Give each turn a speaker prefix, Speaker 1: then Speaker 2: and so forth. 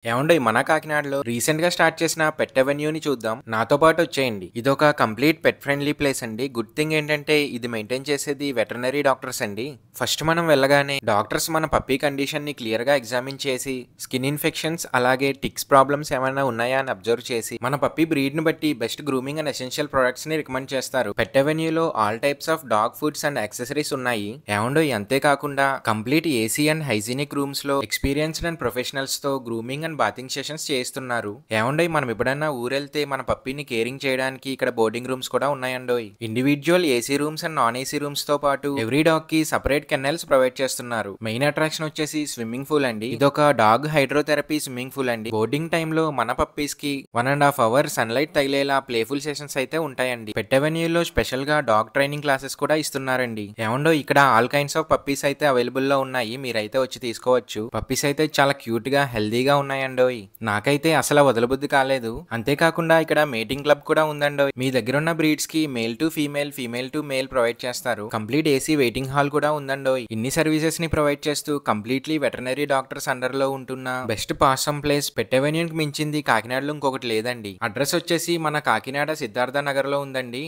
Speaker 1: ఏవండీ మన కాకినాడలో రీసెంట్ గా స్టార్ట్ చేసిన పెట్ అవెన్యూని చూద్దాం. నాతో పాటు వచ్చేయండి. ఇదొక కంప్లీట్ పెట్ ఫ్రెండ్లీ ప్లేస్ అండి. గుడ్ థింగ్ ఏంటంటే ఇది మెయింటైన్ చేసేది వెటర్నరీ డాక్టర్స్ అండి. ఫస్ట్ మనం వెళ్ళగానే డాక్టర్స్ మన పప్పీ కండిషన్ ని క్లియర్ గా ఎగ్జామిన్ చేసి స్కిన్ ఇన్ఫెక్షన్స్ అలాగే టిక్స్ ప్రాబ్లమ్స్ ఏమైనా ఉన్నాయా అని అబ్జర్వ్ చేసి మన పప్పీ బ్రీడ్ ని బట్టి best grooming and essential products ని రికమెండ్ చేస్తారు. పెట్ అవెన్యూలో all types of dog foods and accessories ఉన్నాయి. ఏవండో అంతేకాకుండా complete AC and hygienic rooms లో ఎక్స్పీరియన్స్డ్ అండ్ ప్రొఫెషనల్స్ తో గ్రూమింగ్ అండ్ బాతింగ్ సెషన్స్ చేస్తున్నారు. ఏమండోయ్ మనం ఎప్పుడైనా ఊరెళ్తే మన పప్పీని కేరింగ్ చేయడానికి ఇక్కడ బోర్డింగ్ రూమ్స్ కూడా ఉన్నాయండోయ్. Individual AC rooms and non AC rooms తో పాటు ఎవ్రీ డాగ్ కి సెపరేట్ కెన్నెల్స్ ప్రొవైడ్ చేస్తున్నారు. మెయిన్ అట్రాక్షన్ వచ్చేసి స్విమ్మింగ్ పూల్ అండి. ఇదొక డాగ్ హైడ్రోథెరపీ స్విమ్మింగ్ పూల్ అండి. బోర్డింగ్ టైమ్ లో మన పప్పీస్ కి 1.5 hours సన్లైట్ తగిలేలా ప్లేఫుల్ సెషన్స్ అయితే ఉంటాయండి. పెట్ అవెన్యూలో స్పెషల్ గా డాగ్ ట్రైనింగ్ క్లాసెస్ కూడా ఇస్తున్నారండి. ఏమండో ఇక్కడ ఆల్ కైండ్స్ ఆఫ్ పప్పీస్ అయితే అవైలబుల్ లో ఉన్నాయి. మీరైతే వచ్చి తీసుకోవచ్చు. పప్పీస్ అయితే చాలా క్యూట్ గా హెల్దీగా ఉన్నాయండోయ్. నాకైతే అసలు వదలబుద్ధి కాలేదు. అంతేకాకుండా ఇక్కడ మీటింగ్ క్లబ్ కూడా ఉందండోయ్. మీ దగ్గర ఉన్న బ్రీడ్స్ కి male to female, female to male provide చేస్తారు. కంప్లీట్ ఏసీ వెయిటింగ్ హాల్ కూడా ఉందండోయ్. ఇన్ని సర్వీసెస్ ని ప్రొవైడ్ చేస్తూ కంప్లీట్లీ వెటర్నరీ డాక్టర్స్ అండర్ లో ఉంటున్న బెస్ట్ పాసమ్ ప్లేస్ పెట్ అవెన్యూకి మించింది కాకినాడలో ఇంకొకటి లేదండి. అడ్రస్ వచ్చేసి మన కాకినాడ సిద్ధార్థ నగర్ లో ఉందండి.